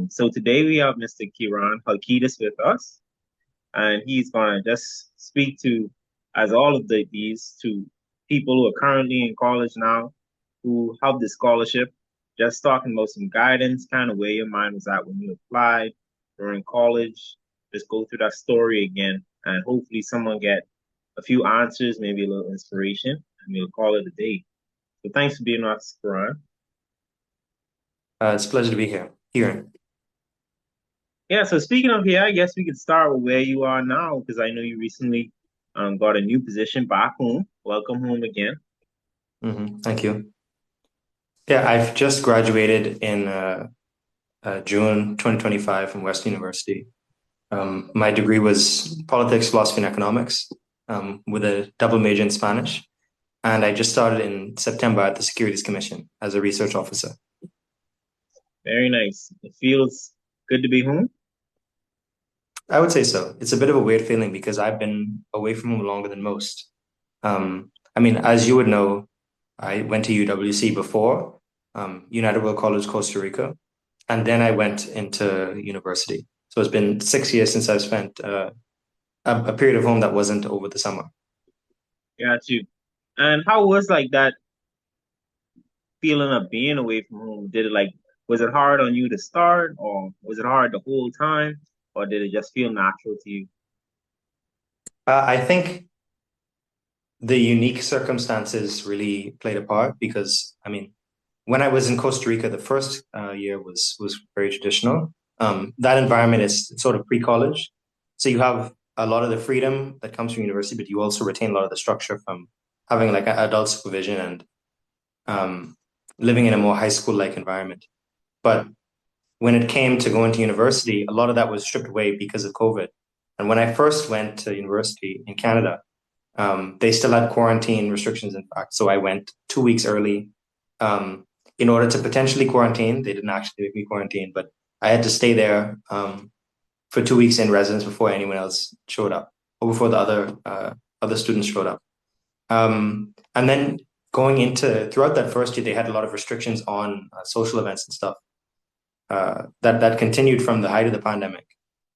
So today we have Mr. Kiran Halkidis with us, and he's going to just speak to, as all of these, to people who are currently in college now, who have the scholarship, just talking about some guidance, kind of where your mind was at when you applied during college. Just go through that story again, and hopefully someone get a few answers, maybe a little inspiration, and we'll call it a day. So thanks for being with us, Karan. It's a pleasure to be here. Yeah, so speaking of here, I guess we could start with where you are now, because I know you recently got a new position back home. Welcome home again. Thank you. Yeah, I've just graduated in June 2025 from Western University. My degree was politics, philosophy, and economics, with a double major in Spanish. And I just started in September at the Securities Commission as a research officer. Very nice. It feels good to be home. I would say so. It's a bit of a weird feeling because I've been away from home longer than most. I mean, as you would know, I went to UWC before, United World College, Costa Rica, and then I went into university. So it's been 6 years since I've spent a period of home that wasn't over the summer. Got you. And how was like that feeling of being away from home? Did it like was it hard on you to start, or was it hard the whole time, or did it just feel natural to you? I think the unique circumstances really played a part because, I mean, when I was in Costa Rica, the first year was very traditional. That environment is sort of pre-college, so you have a lot of the freedom that comes from university, but you also retain a lot of the structure from having like adult supervision and um, living in a more high school-like environment. But when it came to going to university, a lot of that was stripped away because of COVID. And when I first went to university in Canada, they still had quarantine restrictions, in fact. So I went 2 weeks early in order to potentially quarantine. They didn't actually make me quarantine, but I had to stay there for 2 weeks in residence before anyone else showed up or before the other students showed up. And then going into throughout that first year, they had a lot of restrictions on social events and stuff that continued from the height of the pandemic.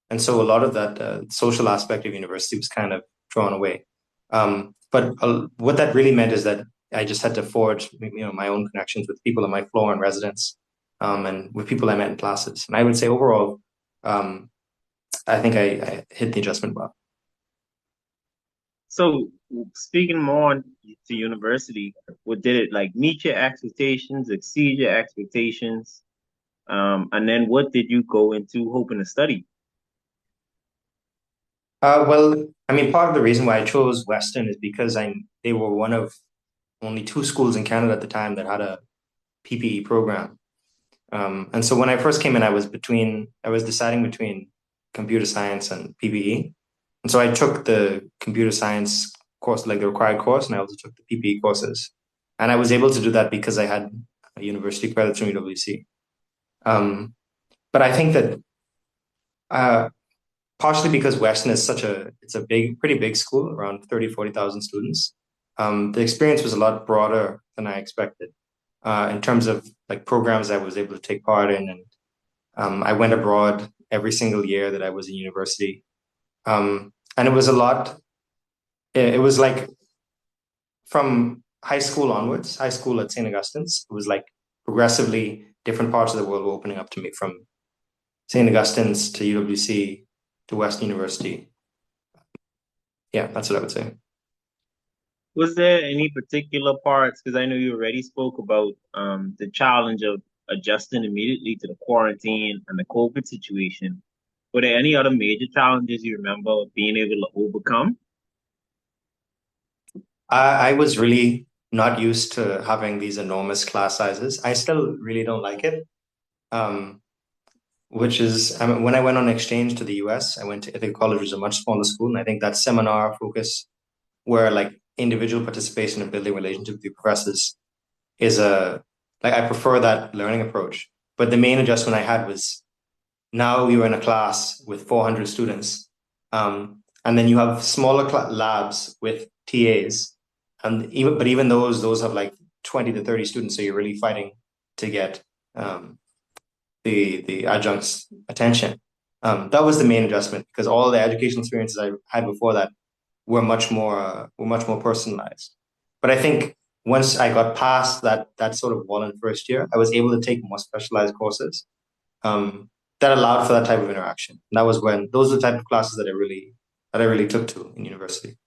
And so a lot of that social aspect of university was kind of drawn away. But what that really meant is that I just had to forge, my own connections with people on my floor and residence, and with people I met in classes. And I would say overall, um, I think I hit the adjustment well. So speaking more on to university, what did it like meet your expectations, exceed your expectations? And then what did you go into hoping to study? Well, I mean, part of the reason why I chose Western is because they were one of only two schools in Canada at the time that had a PPE program. And so when I first came in, I was deciding between computer science and PPE. And so I took the computer science course, like the required course, and I also took the PPE courses. And I was able to do that because I had a university credits from UWC. Um, but I think that uh, partially because Western is it's a pretty big school, around 30, 40,000 students. The experience was a lot broader than I expected in terms of like programs I was able to take part in. And I went abroad every single year that I was in university. And it was a lot, it was like from high school onwards, high school at St. Augustine's, it was like progressively different parts of the world were opening up to me from St. Augustine's to UWC to Western University. Yeah, that's what I would say. Was there any particular parts? Because I know you already spoke about the challenge of adjusting immediately to the quarantine and the COVID situation. Were there any other major challenges you remember being able to overcome? I was really not used to having these enormous class sizes. I still really don't like it. Um, which is, I mean, when I went on exchange to the US, I think college was a much smaller school. And I think that seminar focus where like individual participation and building relationships with your professors is like, I prefer that learning approach. But the main adjustment I had was now we were in a class with 400 students. And then you have smaller labs with TAs. But even those have like 20 to 30 students. So you're really fighting to get, um, the adjunct's attention. That was the main adjustment because all the educational experiences I had before that were much more personalized. But I think once I got past that sort of wall in first year, I was able to take more specialized courses that allowed for that type of interaction. And that was when those are the type of classes that I really took to in university.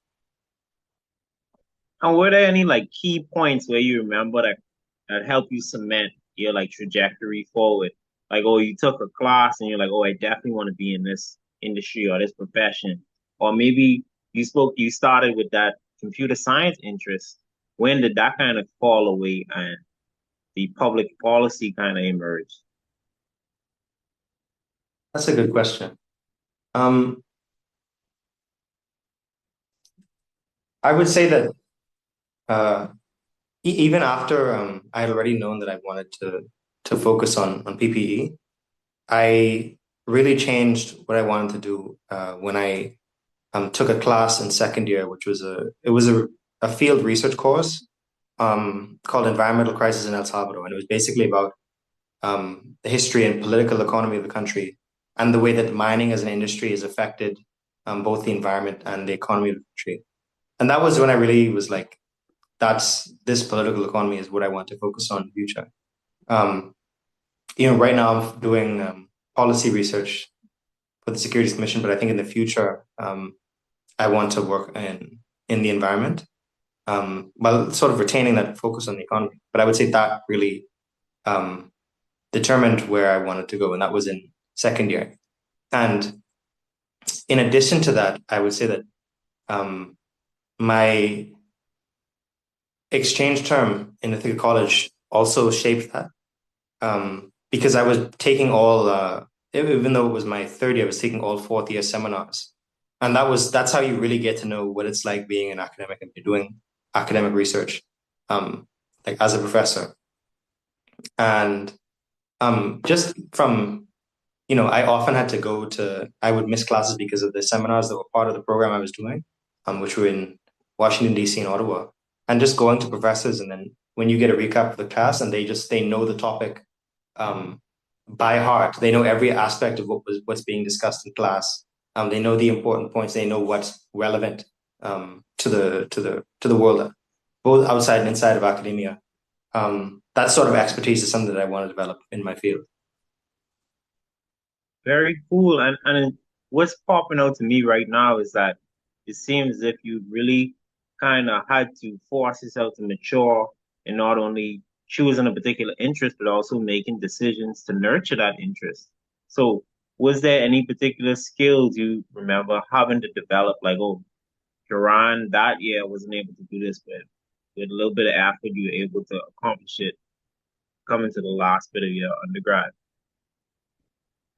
And were there any like key points where you remember that helped you cement your like trajectory forward? Like, oh, you took a class and you're like, oh, I definitely want to be in this industry or this profession. Or maybe you started with that computer science interest. When did that kind of fall away and the public policy kind of emerged? That's a good question. Um, I would say that uh, even after I had already known that I wanted to focus on PPE, I really changed what I wanted to do when I took a class in second year, which was a field research course called Environmental Crisis in El Salvador, and it was basically about the history and political economy of the country and the way that mining as an industry has affected both the environment and the economy of the country. And that was when I really was like, that's this political economy is what I want to focus on in the future. Um, right now I'm doing policy research for the Securities Commission, but I think in the future I want to work in the environment while sort of retaining that focus on the economy. But I would say that really um, determined where I wanted to go, and that was in second year. And in addition to that, I would say that um, my exchange term in Ithaca College also shaped that because I was taking even though it was my third year, I was taking all fourth year seminars. And that's how you really get to know what it's like being an academic and doing academic research, like as a professor. And just from I often had to I would miss classes because of the seminars that were part of the program I was doing, which were in Washington, D.C. and Ottawa. And just going to professors, and then when you get a recap of the class and they know the topic um, by heart. They know every aspect of what's being discussed in class. They know the important points. They know what's relevant to the world, both outside and inside of academia. That sort of expertise is something that I want to develop in my field. Very cool. And what's popping out to me right now is that it seems as if you really kind of had to force yourself to mature and not only choosing a particular interest, but also making decisions to nurture that interest. So, was there any particular skills you remember having to develop? Like, oh, Kiran that year wasn't able to do this, but with a little bit of effort, you were able to accomplish it coming to the last bit of your undergrad.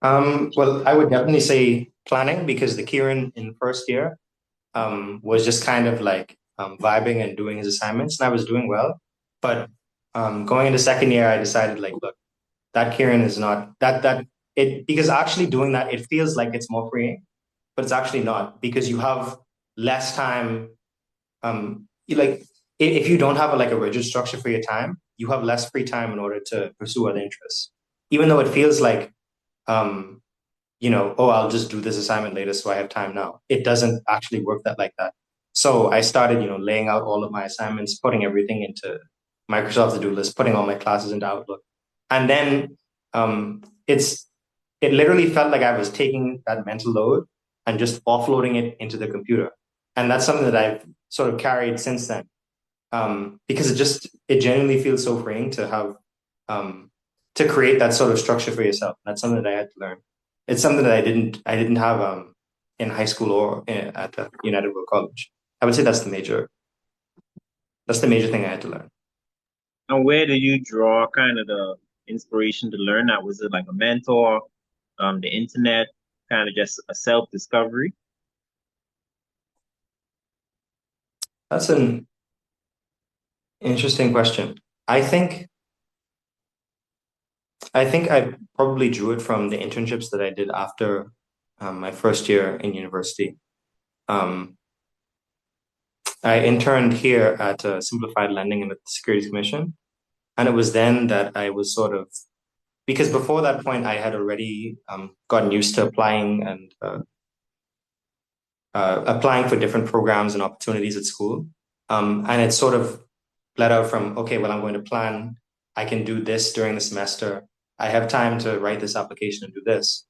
Well, I would definitely say planning because the Kiran in first year was just kind of like vibing and doing his assignments, and I was doing well. But going into second year, I decided like, look, that Kiran is not that it because actually doing that it feels like it's more freeing, but it's actually not because you have less time. Like if you don't have like a rigid structure for your time, you have less free time in order to pursue other interests. Even though it feels like um, oh, I'll just do this assignment later so I have time now. It doesn't actually work that like that. So I started, laying out all of my assignments, putting everything into Microsoft to-do list, putting all my classes into Outlook. And then um, it's it literally felt like I was taking that mental load and just offloading it into the computer. And that's something that I've sort of carried since then. Because it genuinely feels so freeing to have um, to create that sort of structure for yourself. That's something that I had to learn. It's something that I didn't have in high school or at the United World College. I would say that's the major thing I had to learn. And where did you draw kind of the inspiration to learn that? Was it like a mentor, the internet, kind of just a self-discovery? That's an interesting question. I think I probably drew it from the internships that I did after my first year in university. Um, I interned here at Simplified Lending and at the Securities Commission, and it was then that I was sort of because before that point, I had already gotten used to applying and applying for different programs and opportunities at school. And it sort of bled out from, okay, well, I'm going to plan. I can do this during the semester. I have time to write this application and do this.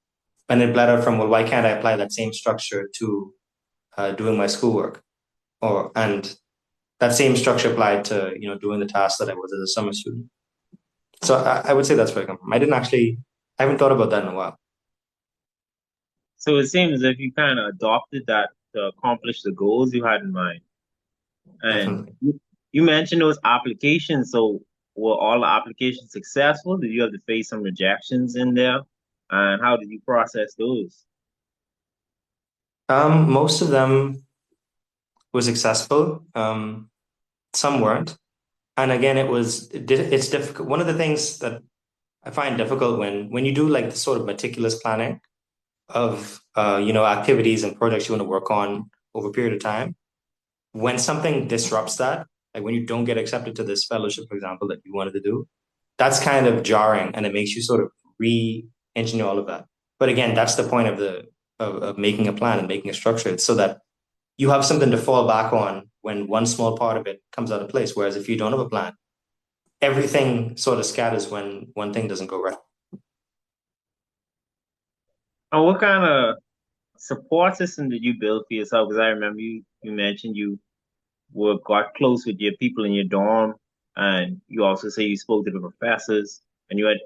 And it bled out from, well, why can't I apply that same structure to doing my schoolwork? And that same structure applied to, doing the tasks that I was as a summer student. So I would say that's where I come from. I haven't thought about that in a while. So it seems as if you kind of adopted that to accomplish the goals you had in mind. And Definitely. you mentioned those applications. So were all the applications successful? Did you have to face some rejections in there? And how did you process those? Most of them were successful. Some weren't. And again, it's difficult. One of the things that I find difficult when you do like the sort of meticulous planning of activities and projects you want to work on over a period of time, when something disrupts that, like when you don't get accepted to this fellowship, for example, that you wanted to do, that's kind of jarring and it makes you sort of re-engineer all of that. But again, that's the point of making a plan and making a structure. It's so that you have something to fall back on when one small part of it comes out of place. Whereas if you don't have a plan, everything sort of scatters when one thing doesn't go right. And what kind of support system did you build for yourself? Because I remember you mentioned you were got close with your people in your dorm, and you also say you spoke to the professors, and you had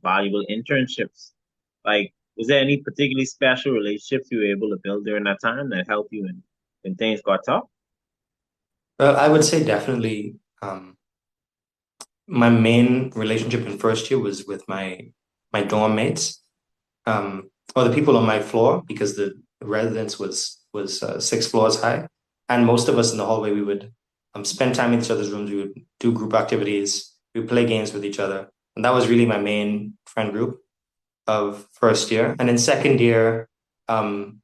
valuable internships. Like, was there any particularly special relationships you were able to build during that time that helped you when things got tough? I would say definitely my main relationship in first year was with my dorm mates, or the people on my floor, because the residence was 6 floors high, and most of us in the hallway we would spend time in each other's rooms. We would do group activities. We would play games with each other, and that was really my main friend group of first year. And in second year, um,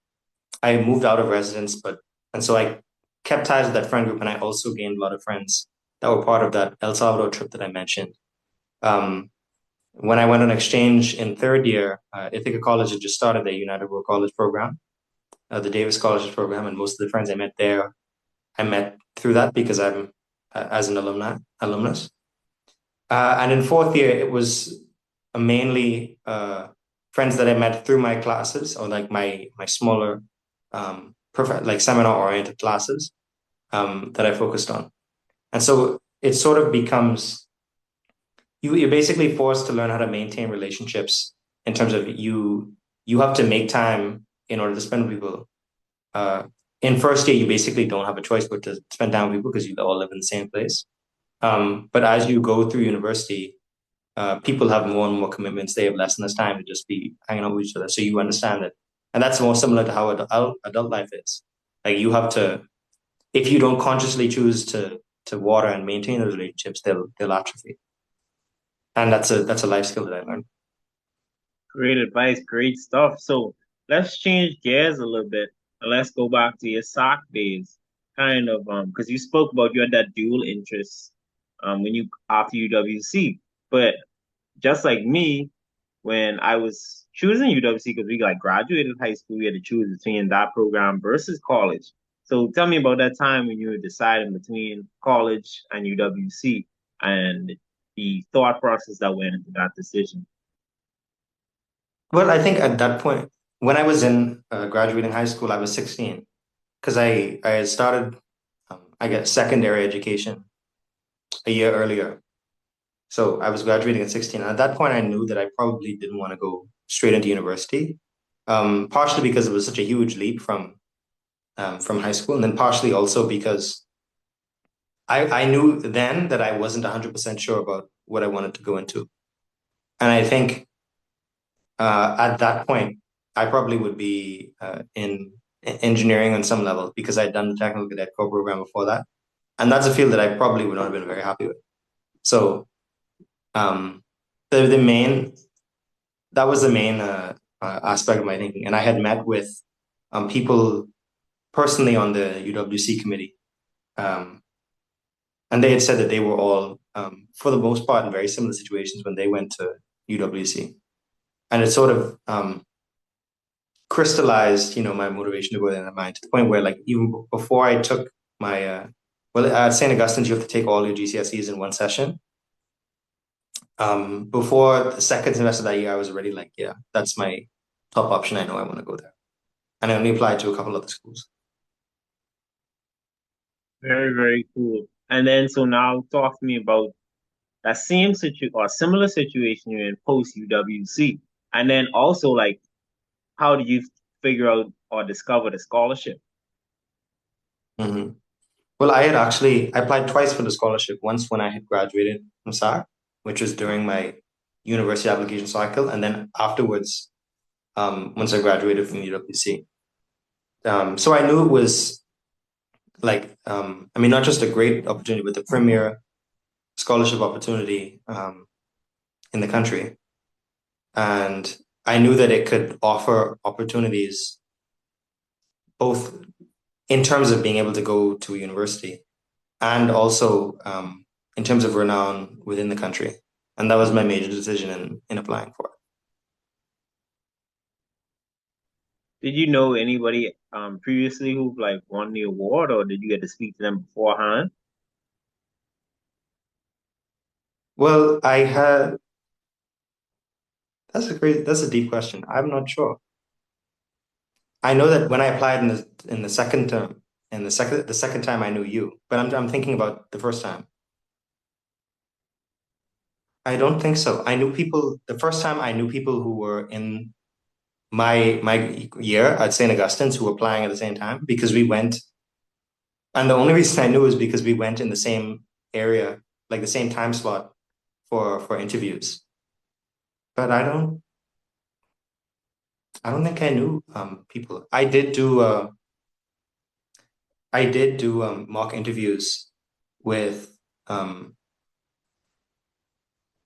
I moved out of residence, and so I kept ties with that friend group, and I also gained a lot of friends that were part of that El Salvador trip that I mentioned. Um, when I went on exchange in third year, Ithaca College had just started their United World College program, the Davis Scholarship program, and most of the friends I met there, I met through that because I'm as an alumnus. And in fourth year, it was mainly friends that I met through my classes or like my smaller, like seminar oriented classes that I focused on. And so it sort of becomes you're basically forced to learn how to maintain relationships in terms of you have to make time in order to spend with people. Uh, in first year, you basically don't have a choice but to spend time with people because you all live in the same place. But as you go through university, people have more and more commitments. They have less and less time to just be hanging out with each other. So you understand it, and that's more similar to how adult life is. Like you have to, if you don't consciously choose to water and maintain those relationships, they'll atrophy. And that's a life skill that I learned. Great advice, great stuff. So let's change gears a little bit and let's go back to your sock days. Kind of because you spoke about you had that dual interest when you after UWC. But just like me, when I was choosing UWC because we like graduated high school, we had to choose between that program versus college. So tell me about that time when you were deciding between college and UWC and the thought process that went into that decision. Well, I think at that point, when I was in graduating high school, I was 16 because I had started, I guess, secondary education a year earlier. So I was graduating at 16. And at that point, I knew that I probably didn't want to go straight into university, partially because it was such a huge leap from high school, and then partially also because I knew then that I wasn't 100% sure about what I wanted to go into. And I think at that point, I probably would be in engineering on some level because I'd done the technical cadet core program before that. And that's a field that I probably would not have been very happy with. So um, the main that was the main aspect of my thinking. And I had met with people personally on the UWC committee, um, and they had said that they were all, for the most part, in very similar situations when they went to UWC, and it sort of crystallized, my motivation to go there in my mind to the point where, like, even before I took my, well, at St. Augustine's, you have to take all your GCSEs in one session. Before the second semester that year, I was already like, yeah, that's my top option. I know I want to go there, and I only applied to a couple other schools. Very, very cool. And then so now talk to me about that same situ or similar situation you're in post UWC. And then also like how do you figure out or discover the scholarship? Hmm. Well, I applied twice for the scholarship. Once when I had graduated from SAC, which was during my university application cycle, and then afterwards, once I graduated from UWC. So I knew it was like, I mean, not just a great opportunity, but the premier scholarship opportunity in the country. And I knew that it could offer opportunities both in terms of being able to go to a university and also in terms of renown within the country. And that was my major decision in applying for it. Did you know anybody previously who like won the award or did you get to speak to them beforehand? Well, that's a deep question. I'm not sure. I know that when I applied in the second term, in the second time I knew you, but I'm thinking about the first time. I don't think so. I knew people the first time I knew people who were in my year at St. Augustine's who were applying at the same time because we went, and the only reason I knew was because we went in the same area, like the same time slot for interviews. But I don't think I knew people. I did do mock interviews with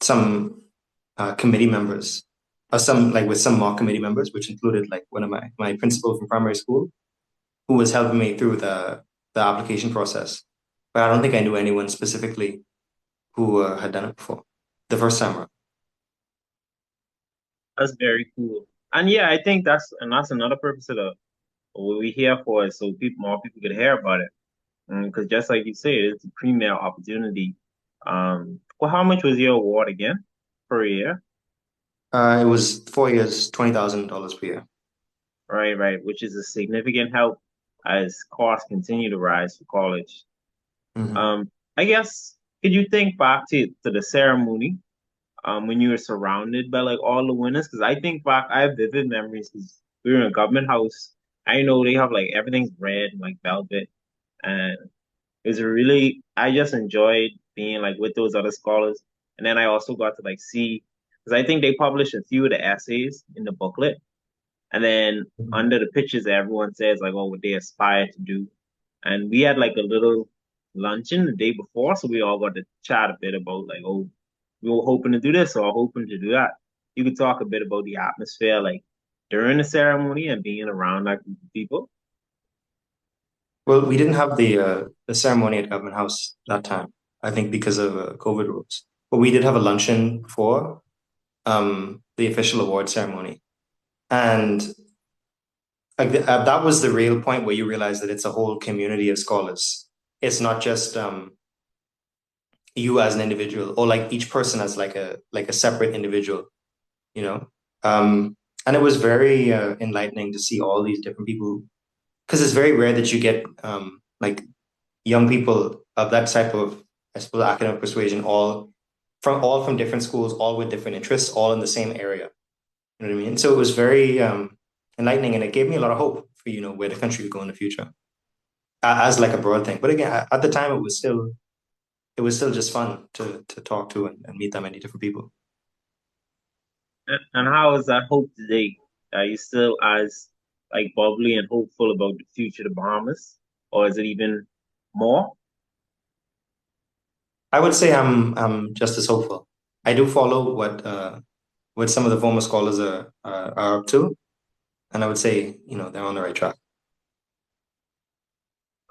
some committee members, or some like with some mock committee members, which included like one of my principal from primary school, who was helping me through the application process. But I don't think I knew anyone specifically who had done it before the first time around. That's very cool. And yeah, I think that's another purpose of the what we here for is so people more people could hear about it. Because just like you said, it's a premier opportunity. Well, how much was your award again per year? It was 4 years, $20,000 per year. Right, right, which is a significant help as costs continue to rise for college. Hmm. Um, I guess could you think back to the ceremony when you were surrounded by like all the winners? Because I think back, I have vivid memories because we were in a government house. I know they have like everything's red and like velvet, and it was really I just enjoyed being like with those other scholars, and then I also got to like see because I think they published a few of the essays in the booklet, and then under the pictures, everyone says like, oh, what they aspire to do. And we had like a little luncheon the day before, so we all got to chat a bit about like, oh, we were hoping to do this or hoping to do that. You could talk a bit about the atmosphere like during the ceremony and being around that group of people. Well, we didn't have the ceremony at Government House that time, I think because of COVID rules. But we did have a luncheon before the official award ceremony. And like that was the real point where you realize that it's a whole community of scholars. It's not just you as an individual or like each person as like a separate individual, you know. And it was very enlightening to see all these different people because it's very rare that you get like young people of that type of, I suppose, academic persuasion, all from different schools, all with different interests, all in the same area. You know what I mean? So it was very enlightening, and it gave me a lot of hope for where the country could go in the future as like a broad thing. But again, at the time, it was still just fun to talk to and meet that many different people. And how is that hope today? Are you still as like bubbly and hopeful about the future of the Bahamas, or is it even more? I would say I'm just as hopeful. I do follow what some of the former scholars are up to, and I would say they're on the right track.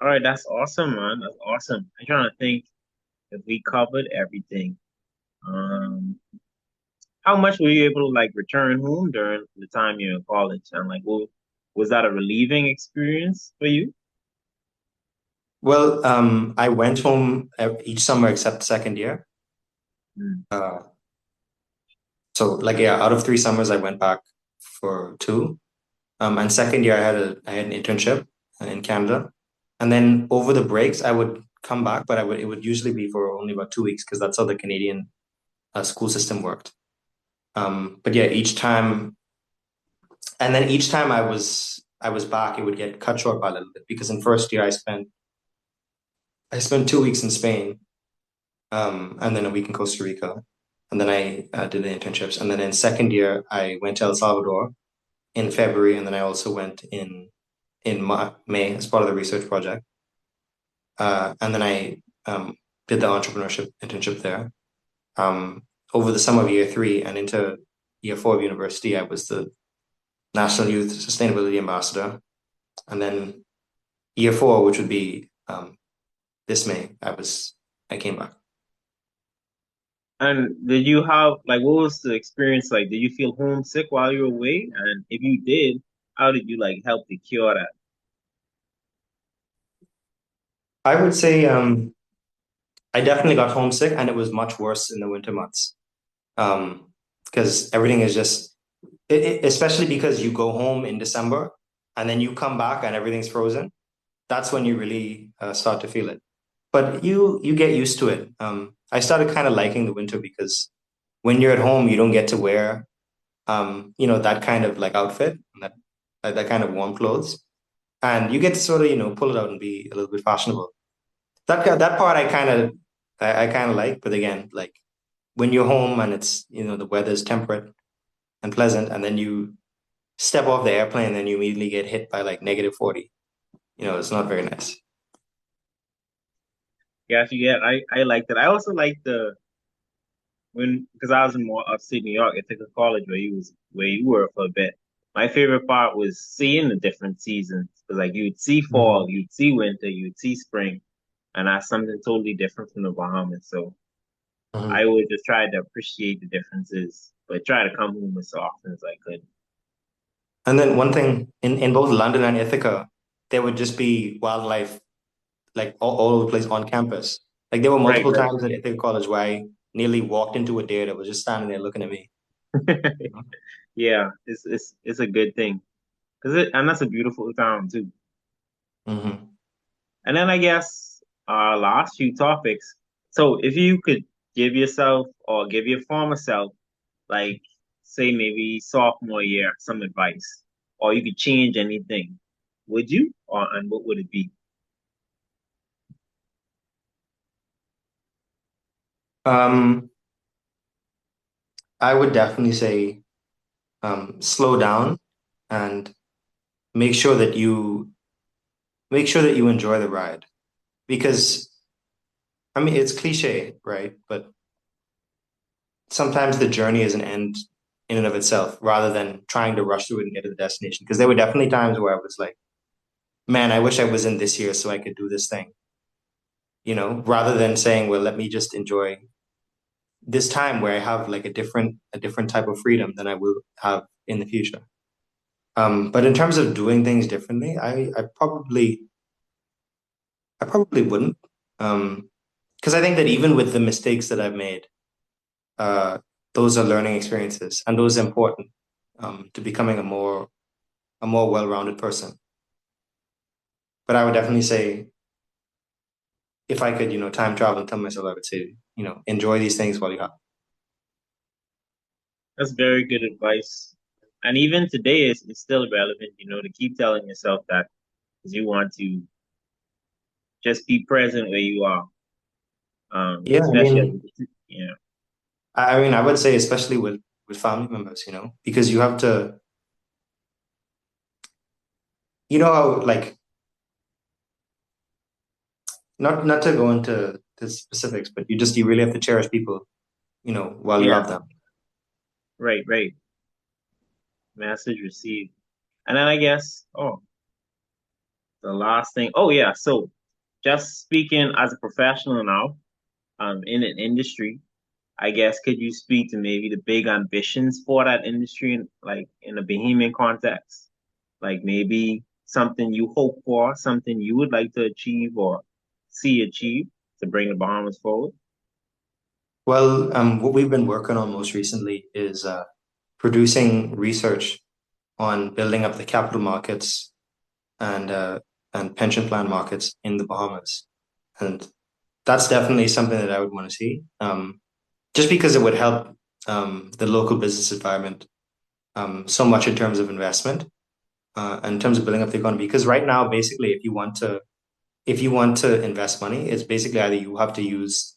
All right, that's awesome, man. That's awesome. I'm trying to think if we covered everything. Um, how much were you able to like return home during the time you're in college? And like, well, was that a relieving experience for you? Well, I went home each summer except second year. Mm. Uh, so like yeah, out of 3 summers, I went back for two. And second year, I had an internship in Canada, and then over the breaks, I would come back, but it would usually be for only about 2 weeks because that's how the Canadian school system worked. But yeah, each time I was back, it would get cut short by a little bit because in first year I spent 2 weeks in Spain, and then a week in Costa Rica, and then I did the internships, and then in second year I went to El Salvador in February, and then I also went in May as part of the research project, and then I did the entrepreneurship internship there. Um, Over the summer of year three and into year four of university, I was the National Youth Sustainability Ambassador. And then year four, which would be this May, I came back. And did you have like what was the experience like? Did you feel homesick while you were away? And if you did, how did you like help to cure that? I would say I definitely got homesick, and it was much worse in the winter months. Because everything is just, especially because you go home in December and then you come back and everything's frozen. That's when you really start to feel it. But you get used to it. I started kind of liking the winter because when you're at home, you don't get to wear that kind of like outfit, that kind of warm clothes, and you get to sort of pull it out and be a little bit fashionable. That part I kind of like, but again, like when you're home and it's the weather's temperate and pleasant, and then you step off the airplane and then you immediately get hit by like -40. It's not very nice. Yeah, yeah, I liked it. I also liked the when because I was in more upstate New York. I took a college where you were for a bit. My favorite part was seeing the different seasons because like you'd see fall, Mhm. you'd see winter, you'd see spring, and that's something totally different from the Bahamas. So I Mhm. always just tried to appreciate the differences, but try to come home as often as I could. And then one thing in both London and Ithaca, there would just be wildlife like all over the place on campus. Like there were Right, multiple right. times at Ithaca College where I nearly walked into a deer that was just standing there looking at me. Yeah, it's a good thing and that's a beautiful town too. Hmm. And then I guess our last few topics. So if you could give yourself or give your former self, like say maybe sophomore year, some advice, or you could change anything, would you? Or and what would it be? Um, I would definitely say slow down and make sure that you enjoy the ride because I mean it's cliche, right? But sometimes the journey is an end in and of itself rather than trying to rush through it and get to the destination. Because there were definitely times where I was like, man, I wish I was in this year so I could do this thing, rather than saying, well, let me just enjoy this time where I have like a different type of freedom than I will have in the future. But in terms of doing things differently, I probably wouldn't. Because I think that even with the mistakes that I've made, uh, those are learning experiences and those are important to becoming a more well-rounded person. But I would definitely say if I could, time travel and tell myself, I would say, enjoy these things while you have. That's very good advice. And even today, it's still relevant, to keep telling yourself that because you want to just be present where you are, Yeah, I especially as mean, yeah, I mean, I would say especially with family members, because you have to, how like not to go into the specifics, but you really have to cherish people, while you yeah, have them. right, right. Message received. And then I guess, the last thing. Oh yeah, so just speaking as a professional now, in an industry. I guess could you speak to maybe the big ambitions for that industry in like in a Bahamian context? Like maybe something you hope for, something you would like to achieve or see achieved to bring the Bahamas forward? Well, what we've been working on most recently is producing research on building up the capital markets and pension plan markets in the Bahamas, and that's definitely something that I would want to see. Just because it would help the local business environment so much in terms of investment and in terms of building up the economy. Because right now, basically, if you want to invest money, it's basically either you have to use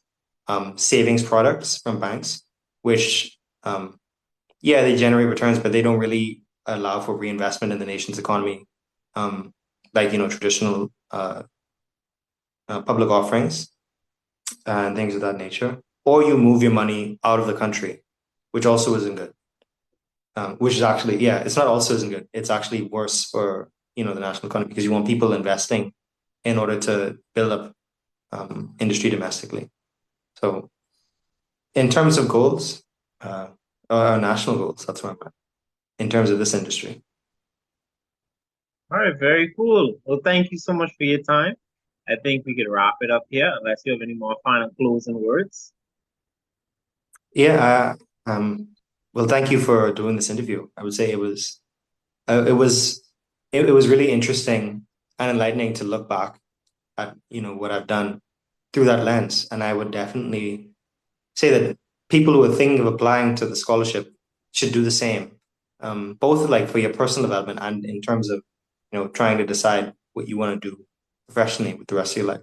savings products from banks, which yeah, they generate returns, but they don't really allow for reinvestment in the nation's economy, um, like traditional public offerings and things of that nature. Or you move your money out of the country, which also isn't good. Which is actually, yeah, it's not also isn't good. It's actually worse for the national economy because you want people investing in order to build up industry domestically. So in terms of goals, uh, national goals, that's what I'm at in terms of this industry. All right, very cool. Well, thank you so much for your time. I think we could wrap it up here unless you have any more final closing words. Yeah. Well, thank you for doing this interview. I would say it was, it was really interesting and enlightening to look back at, what I've done through that lens. And I would definitely say that people who are thinking of applying to the scholarship should do the same, both like for your personal development and in terms of, trying to decide what you want to do professionally with the rest of your life.